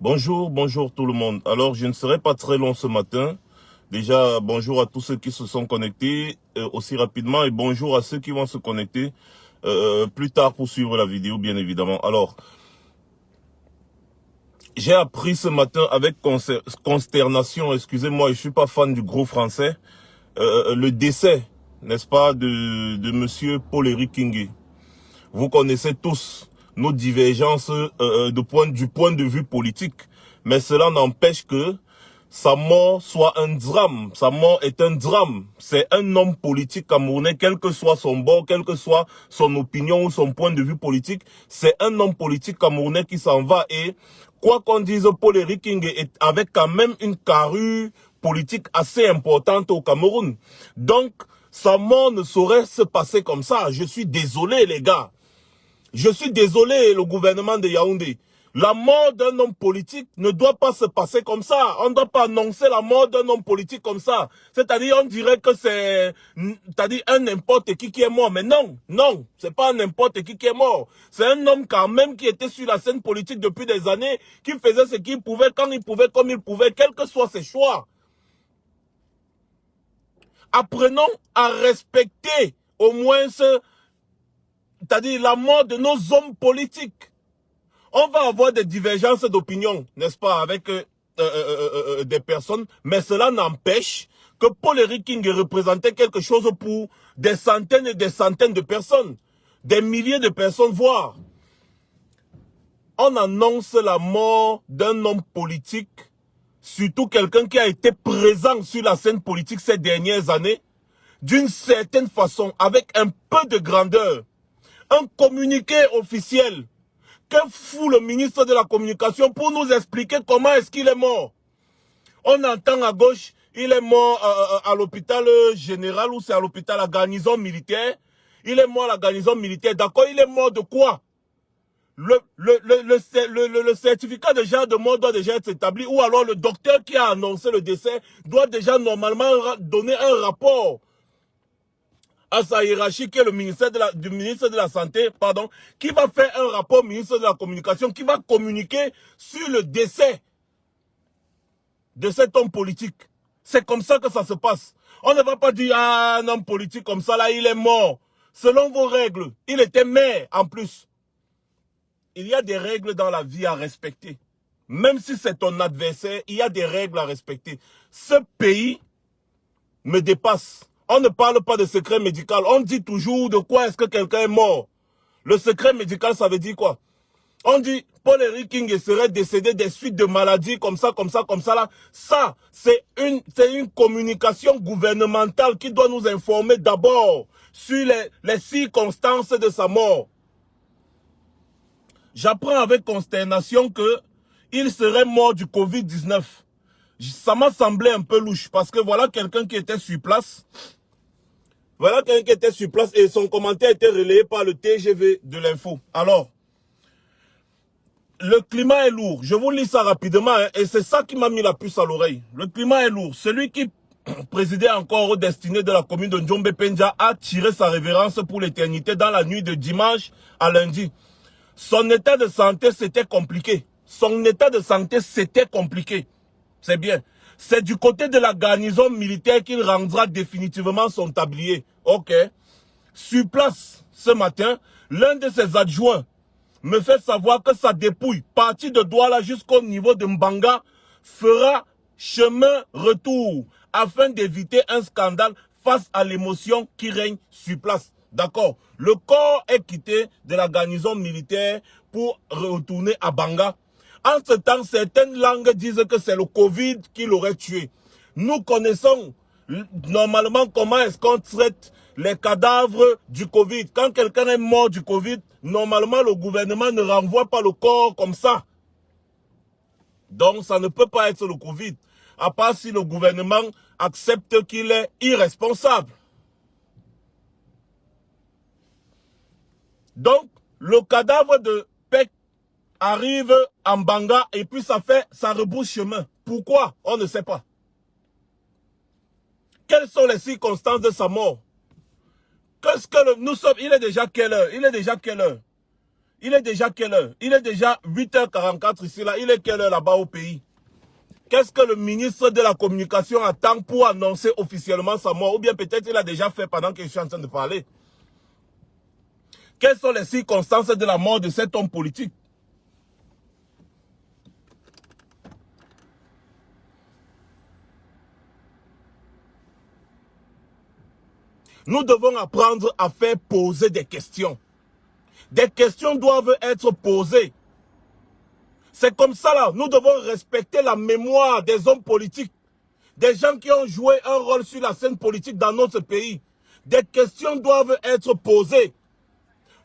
Bonjour, bonjour tout le monde. Alors, je ne serai pas très long ce matin. Déjà, bonjour à tous ceux qui se sont connectés aussi rapidement et bonjour à ceux qui vont se connecter plus tard pour suivre la vidéo, bien évidemment. Alors, j'ai appris ce matin avec consternation, excusez-moi, je suis pas fan du gros français, le décès, n'est-ce pas, de monsieur Paul-Éric Kingué. Vous connaissez tous nos divergences du point de vue politique. Mais cela n'empêche que sa mort soit un drame. Sa mort est un drame. C'est un homme politique camerounais, quel que soit son bord, quelle que soit son opinion ou son point de vue politique. C'est un homme politique camerounais qui s'en va. Et quoi qu'on dise, Paul-Éric Kingué avait quand même une carrure politique assez importante au Cameroun. Donc, sa mort ne saurait se passer comme ça. Je suis désolé, les gars. Je suis désolé, le gouvernement de Yaoundé. La mort d'un homme politique ne doit pas se passer comme ça. On ne doit pas annoncer la mort d'un homme politique comme ça. C'est-à-dire, on dirait que c'est un n'importe qui est mort. Mais non, non, c'est pas n'importe qui est mort. C'est un homme quand même qui était sur la scène politique depuis des années, qui faisait ce qu'il pouvait, quand il pouvait, comme il pouvait, quels que soient ses choix. Apprenons à respecter au moins c'est-à-dire la mort de nos hommes politiques. On va avoir des divergences d'opinion, n'est-ce pas, avec des personnes, mais cela n'empêche que Paul-Éric Kingué représentait quelque chose pour des centaines et des centaines de personnes, des milliers de personnes, voire. On annonce la mort d'un homme politique, surtout quelqu'un qui a été présent sur la scène politique ces dernières années, d'une certaine façon, avec un peu de grandeur. Un communiqué officiel. Que fout le ministre de la Communication pour nous expliquer comment est-ce qu'il est mort? On entend à gauche, il est mort à l'hôpital général ou c'est à l'hôpital à garnison militaire. Il est mort à la garnison militaire. D'accord, il est mort de quoi? Le certificat déjà de mort doit déjà être établi, ou alors le docteur qui a annoncé le décès doit déjà normalement donner un rapport à sa hiérarchie, qui est le ministère du ministre de la Santé, pardon, qui va faire un rapport au ministre de la Communication, qui va communiquer sur le décès de cet homme politique. C'est comme ça que ça se passe. On ne va pas dire, ah, un homme politique comme ça, là, il est mort. Selon vos règles, il était maire en plus. Il y a des règles dans la vie à respecter. Même si c'est ton adversaire, il y a des règles à respecter. Ce pays me dépasse. On ne parle pas de secret médical. On dit toujours de quoi est-ce que quelqu'un est mort. Le secret médical, ça veut dire quoi? On dit Paul-Éric Kingué serait décédé des suites de maladies comme ça là. Ça, c'est une communication gouvernementale qui doit nous informer d'abord sur les circonstances de sa mort. J'apprends avec consternation que il serait mort du Covid-19. Ça m'a semblé un peu louche parce que voilà quelqu'un qui était sur place. Voilà quelqu'un qui était sur place et son commentaire était relayé par le TGV de l'info. Alors, le climat est lourd. Je vous lis ça rapidement hein, et c'est ça qui m'a mis la puce à l'oreille. Le climat est lourd. Celui qui présidait encore aux destinées de la commune de Njombe-Pendja a tiré sa révérence pour l'éternité dans la nuit de dimanche à lundi. Son état de santé, c'était compliqué. Son état de santé, c'était compliqué. C'est bien. C'est du côté de la garnison militaire qu'il rendra définitivement son tablier. Ok. Sur place, ce matin, l'un de ses adjoints me fait savoir que sa dépouille, partie de Douala jusqu'au niveau de Mbanga, fera chemin retour afin d'éviter un scandale face à l'émotion qui règne sur place. D'accord. Le corps est quitté de la garnison militaire pour retourner à Banga. En ce temps, certaines langues disent que c'est le Covid qui l'aurait tué. Nous connaissons normalement comment est-ce qu'on traite les cadavres du Covid. Quand quelqu'un est mort du Covid, normalement le gouvernement ne renvoie pas le corps comme ça. Donc ça ne peut pas être le Covid. À part si le gouvernement accepte qu'il est irresponsable. Donc le cadavre de Pek arrive en Banga et puis ça rebouche chemin. Pourquoi? On ne sait pas. Quelles sont les circonstances de sa mort? Qu'est-ce que nous sommes? Il est déjà quelle heure? Il est déjà quelle heure? Il est déjà quelle heure? Il est déjà 8h44 ici, là. Il est quelle heure là-bas au pays? Qu'est-ce que le ministre de la Communication attend pour annoncer officiellement sa mort? Ou bien peut-être il a déjà fait pendant que je suis en train de parler. Quelles sont les circonstances de la mort de cet homme politique? Nous devons apprendre à faire poser des questions. Des questions doivent être posées. C'est comme ça là, nous devons respecter la mémoire des hommes politiques. Des gens qui ont joué un rôle sur la scène politique dans notre pays. Des questions doivent être posées.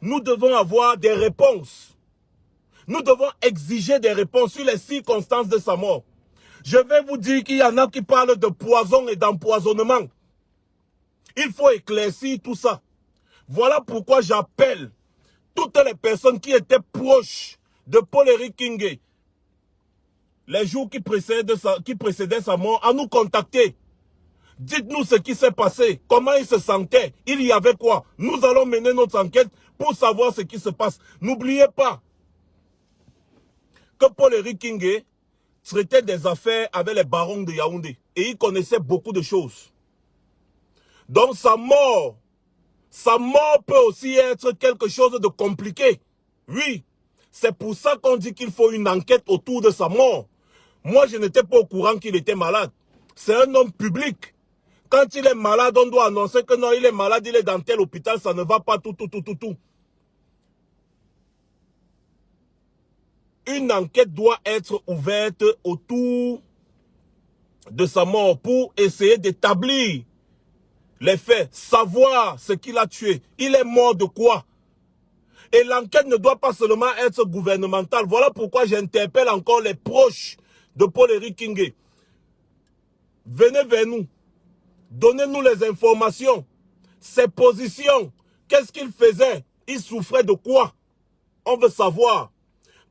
Nous devons avoir des réponses. Nous devons exiger des réponses sur les circonstances de sa mort. Je vais vous dire qu'il y en a qui parlent de poison et d'empoisonnement. Il faut éclaircir tout ça. Voilà pourquoi j'appelle toutes les personnes qui étaient proches de Paul-Éric Kingé, les jours qui précédaient sa mort, à nous contacter. Dites-nous ce qui s'est passé, comment il se sentait, il y avait quoi. Nous allons mener notre enquête pour savoir ce qui se passe. N'oubliez pas que Paul-Éric Kingé traitait des affaires avec les barons de Yaoundé et il connaissait beaucoup de choses. Donc sa mort peut aussi être quelque chose de compliqué. Oui, c'est pour ça qu'on dit qu'il faut une enquête autour de sa mort. Moi, je n'étais pas au courant qu'il était malade. C'est un homme public. Quand il est malade, on doit annoncer que non, il est malade, il est dans tel hôpital, ça ne va pas tout. Une enquête doit être ouverte autour de sa mort pour essayer d'établir les faits, savoir ce qu'il a tué. Il est mort de quoi? Et l'enquête ne doit pas seulement être gouvernementale. Voilà pourquoi j'interpelle encore les proches de Paul-Éric Kingé. Venez vers nous. Donnez-nous les informations. Ses positions. Qu'est-ce qu'il faisait? Il souffrait de quoi? On veut savoir.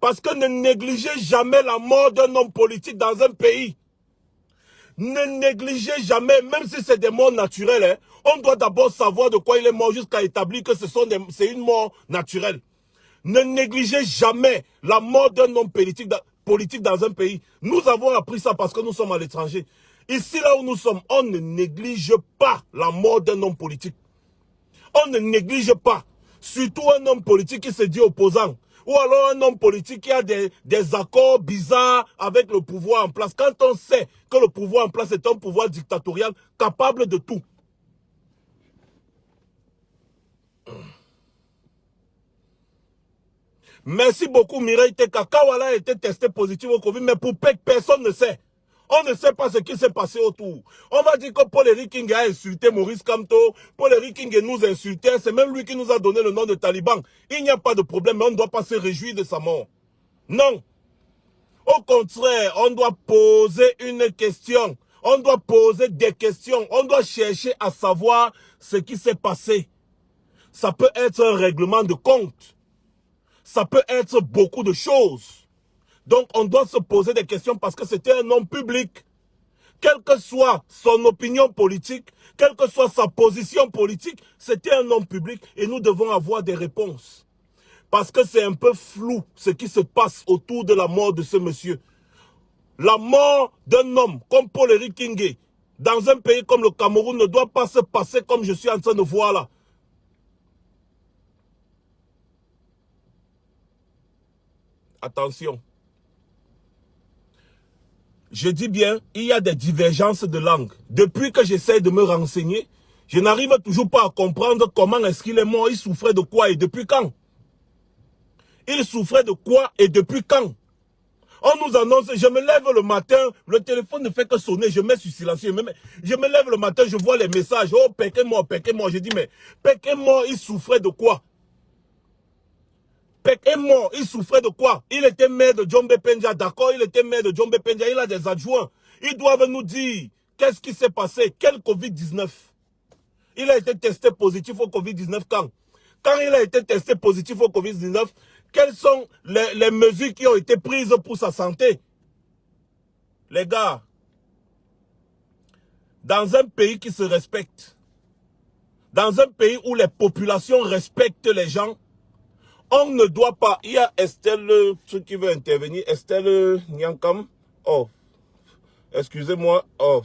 Parce que ne négligez jamais la mort d'un homme politique dans un pays. Ne négligez jamais, même si c'est des morts naturelles, hein, on doit d'abord savoir de quoi il est mort jusqu'à établir que c'est une mort naturelle. Ne négligez jamais la mort d'un homme politique dans un pays. Nous avons appris ça parce que nous sommes à l'étranger. Ici, là où nous sommes, on ne néglige pas la mort d'un homme politique. On ne néglige pas. Surtout un homme politique qui se dit opposant. Ou alors un homme politique qui a des accords bizarres avec le pouvoir en place. Quand on sait que le pouvoir en place est un pouvoir dictatorial capable de tout. Merci beaucoup Mireille Teka. Kawala a été testé positif au Covid, mais pour personne ne sait. On ne sait pas ce qui s'est passé autour. On va dire que Paul-Éric Kingé a insulté Maurice Kamto. Paul-Éric Kingé nous insultait. C'est même lui qui nous a donné le nom de Taliban. Il n'y a pas de problème, mais on ne doit pas se réjouir de sa mort. Non. Au contraire, on doit poser une question. On doit poser des questions. On doit chercher à savoir ce qui s'est passé. Ça peut être un règlement de compte. Ça peut être beaucoup de choses. Donc, on doit se poser des questions parce que c'était un homme public. Quelle que soit son opinion politique, quelle que soit sa position politique, c'était un homme public et nous devons avoir des réponses. Parce que c'est un peu flou ce qui se passe autour de la mort de ce monsieur. La mort d'un homme comme Paul-Éric Kingé, dans un pays comme le Cameroun, ne doit pas se passer comme je suis en train de voir là. Attention. Je dis bien, il y a des divergences de langue. Depuis que j'essaie de me renseigner, je n'arrive toujours pas à comprendre comment est-ce qu'il est mort. Il souffrait de quoi et depuis quand? Il souffrait de quoi et depuis quand? On nous annonce, je me lève le matin, le téléphone ne fait que sonner, je mets sur silencieux. Je me lève le matin, je vois les messages. Oh, Péké mort. Je dis, mais Péké mort, il souffrait de quoi? Péké mort, il souffrait de quoi? Il était maire de Djombe Penja, d'accord, il était maire de Djombe Penja, il a des adjoints. Ils doivent nous dire qu'est-ce qui s'est passé, quel Covid-19. Il a été testé positif au Covid-19 quand? Quand il a été testé positif au Covid-19, quelles sont les mesures qui ont été prises pour sa santé? Les gars, dans un pays qui se respecte, dans un pays où les populations respectent les gens, On ne doit pas. Il y a Estelle, ceux qui veut intervenir. Estelle Nyankam. Oh, excusez-moi. Oh,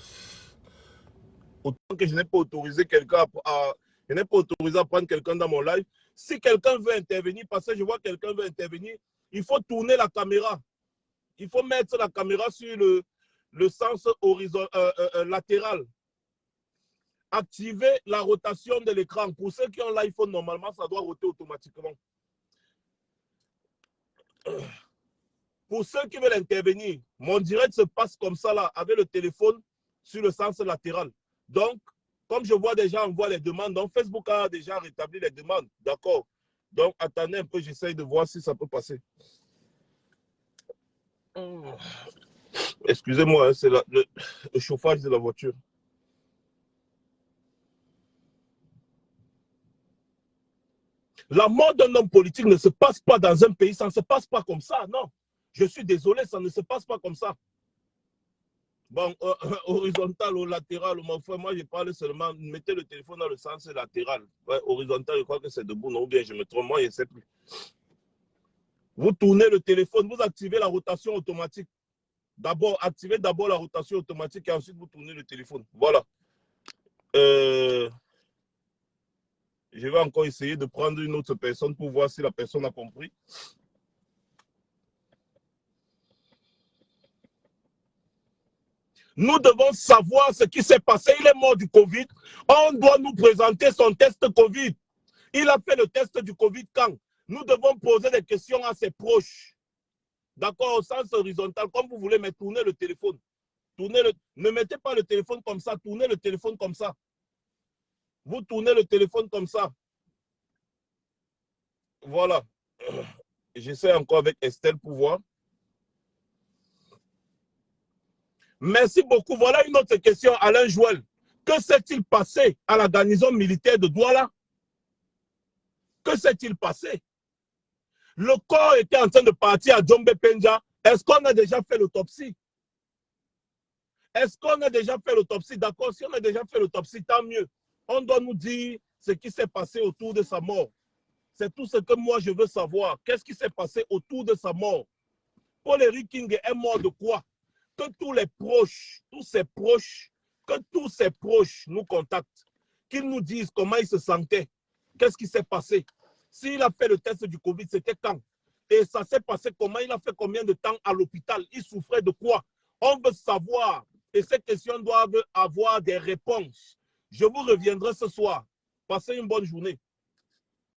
autant que je n'ai pas autorisé quelqu'un je n'ai pas autorisé à prendre quelqu'un dans mon live. Si quelqu'un veut intervenir, parce que je vois quelqu'un veut intervenir, il faut tourner la caméra. Il faut mettre la caméra sur le sens latéral. Activer la rotation de l'écran. Pour ceux qui ont l'iPhone, normalement, ça doit roter automatiquement. Pour ceux qui veulent intervenir, mon direct se passe comme ça, là, avec le téléphone sur le sens latéral. Donc, comme je vois déjà, on voit les demandes. Donc, Facebook a déjà rétabli les demandes. D'accord. Donc, attendez un peu, j'essaye de voir si ça peut passer. Excusez-moi, hein, c'est le chauffage de la voiture. La mort d'un homme politique ne se passe pas dans un pays, ça ne se passe pas comme ça, non. Je suis désolé, ça ne se passe pas comme ça. Bon, horizontal ou latéral, moi je parle seulement, mettez le téléphone dans le sens latéral. Ouais, horizontal, je crois que c'est debout, non, ou bien je me trompe, moi je ne sais plus. Vous tournez le téléphone, vous activez la rotation automatique. D'abord, activez d'abord la rotation automatique et ensuite vous tournez le téléphone. Voilà. Je vais encore essayer de prendre une autre personne pour voir si la personne a compris. Nous devons savoir ce qui s'est passé. Il est mort du Covid. On doit nous présenter son test Covid. Il a fait le test du Covid quand? Nous devons poser des questions à ses proches. D'accord, au sens horizontal, comme vous voulez, mais tournez le téléphone. Ne mettez pas le téléphone comme ça, tournez le téléphone comme ça. Vous tournez le téléphone comme ça. Voilà. J'essaie encore avec Estelle pour voir. Merci beaucoup. Voilà une autre question, Alain Joël. Que s'est-il passé à la garnison militaire de Douala? Que s'est-il passé? Le corps était en train de partir à Djombe Penja. Est-ce qu'on a déjà fait l'autopsie? Est-ce qu'on a déjà fait l'autopsie? D'accord, si on a déjà fait l'autopsie, tant mieux. On doit nous dire ce qui s'est passé autour de sa mort. C'est tout ce que moi je veux savoir. Qu'est-ce qui s'est passé autour de sa mort? Paul-Éric King est mort de quoi? Que tous les proches, que tous ses proches nous contactent, qu'ils nous disent comment il se sentait, qu'est-ce qui s'est passé. S'il a fait le test du Covid, c'était quand? Et ça s'est passé comment? Il a fait combien de temps à l'hôpital? Il souffrait de quoi? On veut savoir. Et ces questions doivent avoir des réponses. Je vous reviendrai ce soir. Passez une bonne journée.